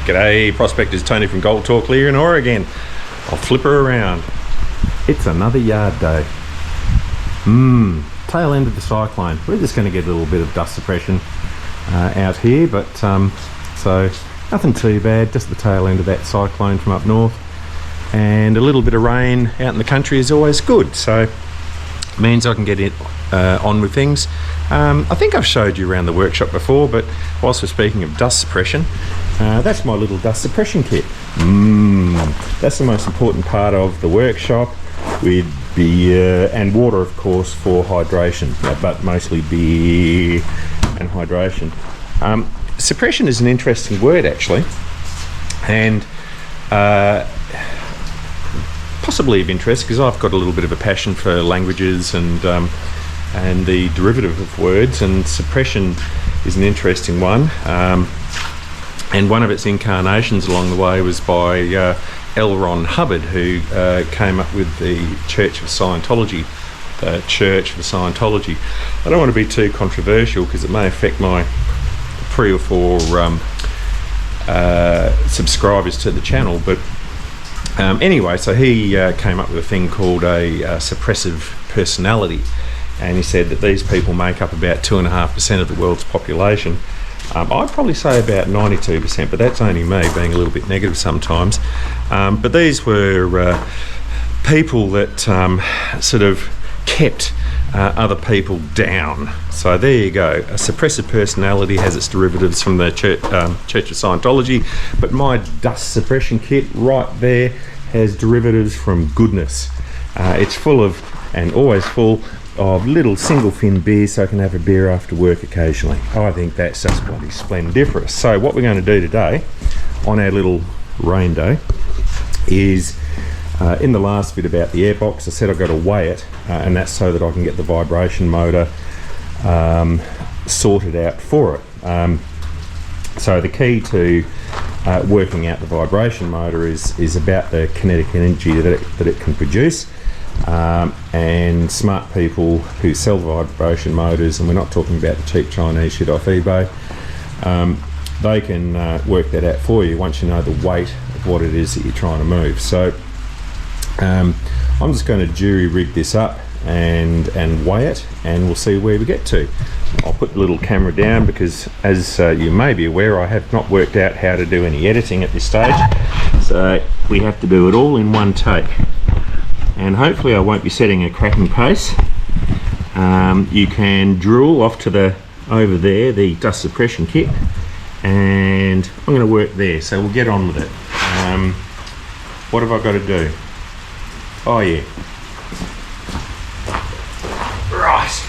G'day, prospectors. Tony from Gold Talk Lear in Oregon. I'll flip her around. It's another yard day. Tail end of the cyclone. We're just going to get a little bit of dust suppression out here, but so nothing too bad, just the tail end of that cyclone from up north, and a little bit of rain out in the country is always good, so it means I can get it on with things. I think I've showed you around the workshop before, but whilst we're speaking of dust suppression, that's my little dust suppression kit. That's the most important part of the workshop, with beer and water, of course, for hydration, but mostly beer and hydration. Suppression is an interesting word, actually, and possibly of interest because I've got a little bit of a passion for languages and the derivative of words, and suppression is an interesting one. And one of its incarnations along the way was by L. Ron Hubbard, who came up with the Church of Scientology. The Church of Scientology. I don't want to be too controversial because it may affect my 3 or 4 subscribers to the channel, but anyway, so he came up with a thing called a suppressive personality, and he said that these people make up about 2.5% of the world's population. I'd probably say about 92%, but that's only me being a little bit negative sometimes. But these were people that sort of kept other people down. So there you go. A suppressive personality has its derivatives from the Church of Scientology, but my dust suppression kit right there has derivatives from goodness. It's full of, and always full of, little single fin beers, so I can have a beer after work occasionally. I think that's just bloody splendiferous. So what we're going to do today on our little rain day is, in the last bit about the airbox, I said I've got to weigh it, and that's so that I can get the vibration motor sorted out for it. So the key to working out the vibration motor is about the kinetic energy that it can produce. And smart people who sell vibration motors, and we're not talking about the cheap Chinese shit off eBay, they can work that out for you once you know the weight of what it is that you're trying to move. So I'm just going to jury rig this up and weigh it, and we'll see where we get to. I'll put the little camera down because, as you may be aware, I have not worked out how to do any editing at this stage, so we have to do it all in one take. And hopefully I won't be setting a cracking pace. You can drill off to over there, the dust suppression kit, and I'm going to work there, so we'll get on with it. What have I got to do? Oh yeah. Right.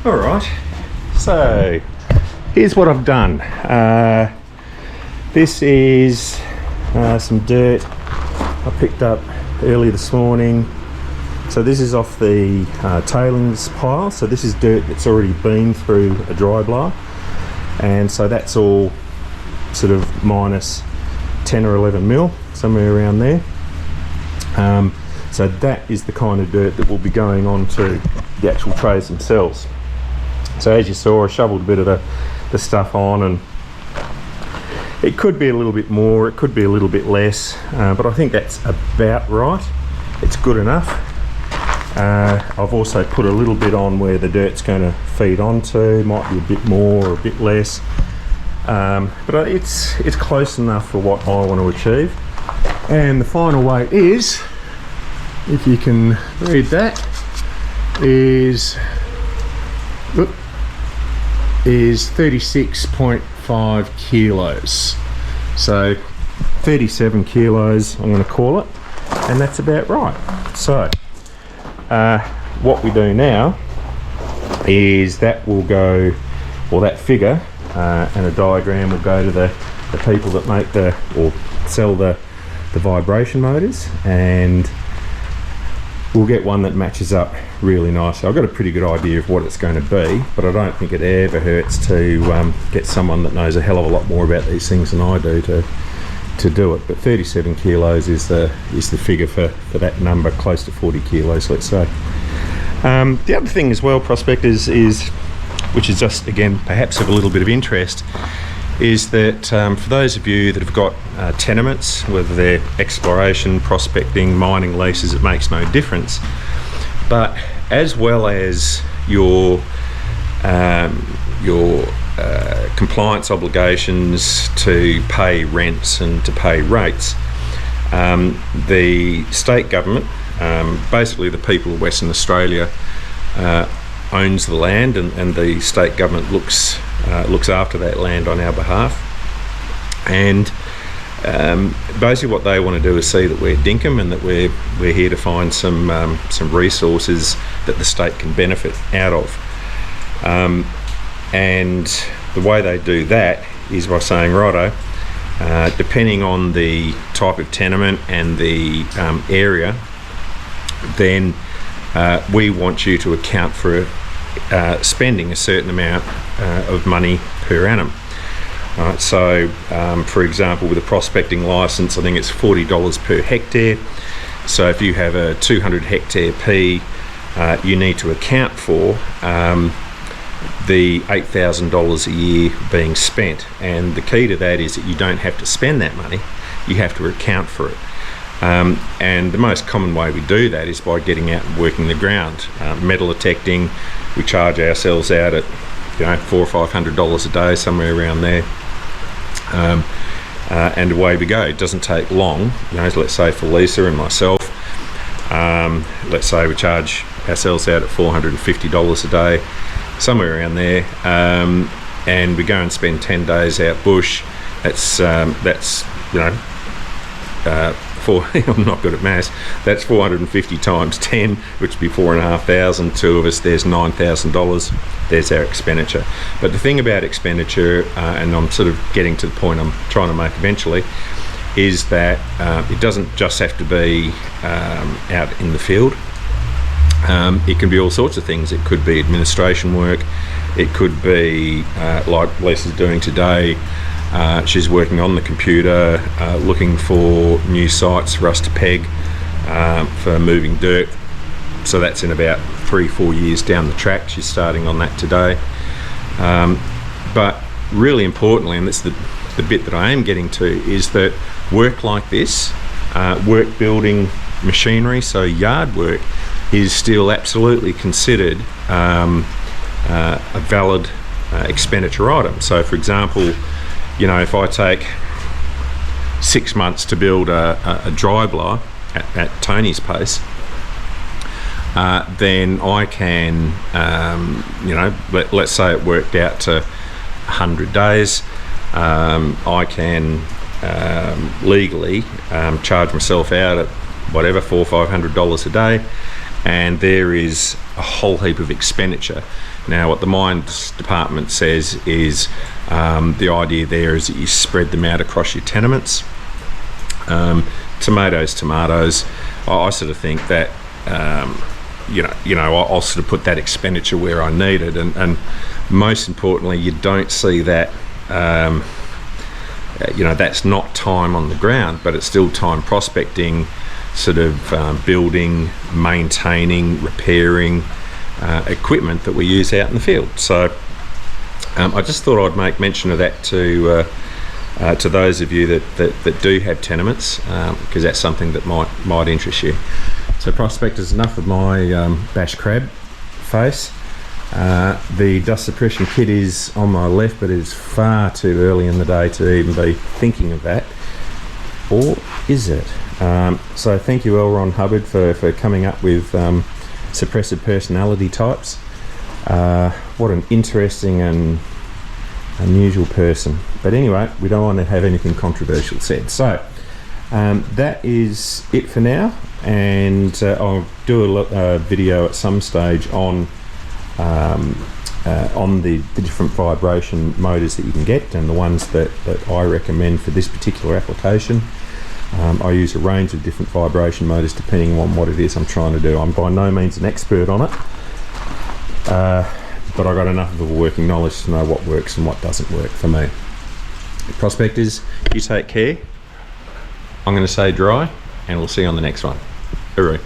All right, so here's what I've done. This is some dirt I picked up early this morning. So this is off the tailings pile. So this is dirt that's already been through a dry blower, and so that's all sort of minus 10 or 11 mil, somewhere around there. So that is the kind of dirt that will be going on to the actual trays themselves. So as you saw, I shoveled a bit of the stuff on, and it could be a little bit more, it could be a little bit less, but I think that's about right. It's good enough. I've also put a little bit on where the dirt's going to feed onto, might be a bit more or a bit less, but it's close enough for what I want to achieve. And the final weight is, if you can read that, is 36.5 kilos. So 37 kilos I'm going to call it, and that's about right. So what we do now is that will go, or that figure and a diagram will go to the people that make or sell the vibration motors, and we'll get one that matches up really nicely. I've got a pretty good idea of what it's going to be, but I don't think it ever hurts to get someone that knows a hell of a lot more about these things than I do to do it. But 37 kilos is the figure for that number, close to 40 kilos, let's say. The other thing as well, prospectors, is, which is just again perhaps of a little bit of interest, is that for those of you that have got tenements, whether they're exploration, prospecting, mining leases, it makes no difference. But as well as your compliance obligations to pay rents and to pay rates, the state government, basically the people of Western Australia, owns the land, and the state government looks after that land on our behalf. And basically what they want to do is see that we're dinkum, and that we're here to find some resources that the state can benefit out of. And the way they do that is by saying, righto, depending on the type of tenement and the area, then we want you to account for spending a certain amount of money per annum. Right, so for example, with a prospecting license, I think it's $40 per hectare. So if you have a 200 hectare P, you need to account for the $8,000 a year being spent. And the key to that is that you don't have to spend that money, you have to account for it. And the most common way we do that is by getting out and working the ground. Metal detecting, we charge ourselves out at $400 or $500 a day, somewhere around there, and away we go. It doesn't take long. Let's say for Lisa and myself, let's say we charge ourselves out at $450 a day, somewhere around there, and we go and spend 10 days out bush. That's I'm not good at maths. That's 450 times 10, which would be 4,500. Two of us, there's $9,000. There's our expenditure. But the thing about expenditure, and I'm sort of getting to the point I'm trying to make eventually, is that it doesn't just have to be out in the field. It can be all sorts of things. It could be administration work. It could be like Lisa's doing today. She's working on the computer, looking for new sites for us to peg for moving dirt. So that's in about 3-4 years down the track. She's starting on that today. But really importantly, and that's the bit that I am getting to, is that work like this, work building machinery, so yard work, is still absolutely considered a valid expenditure item. So for example, if I take 6 months to build a dry blower at Tony's pace, then I can, let's say it worked out to 100 days, I can legally charge myself out at whatever, $400 or $500 a day, and there is a whole heap of expenditure. Now, what the mines department says is the idea there is that you spread them out across your tenements. Tomatoes. I sort of think that I'll sort of put that expenditure where I need it, and most importantly, you don't see that. That's not time on the ground, but it's still time prospecting, sort of building, maintaining, repairing equipment that we use out in the field. So I just thought I'd make mention of that to those of you that do have tenements, because that's something that might interest you. So prospectors, enough of my bash crab face. The dust suppression kit is on my left, but it is far too early in the day to even be thinking of that. Or is it? So thank you, L. Ron Hubbard, for coming up with suppressive personality types. What an interesting and unusual person. But anyway, we don't want to have anything controversial said. So that is it for now, and I'll do a video at some stage on the different vibration motors that you can get, and the ones that I recommend for this particular application. I use a range of different vibration motors depending on what it is I'm trying to do. I'm by no means an expert on it, but I got enough of a working knowledge to know what works and what doesn't work for me. Prospectors, you take care. I'm going to say dry, and we'll see you on the next one. Hooroo.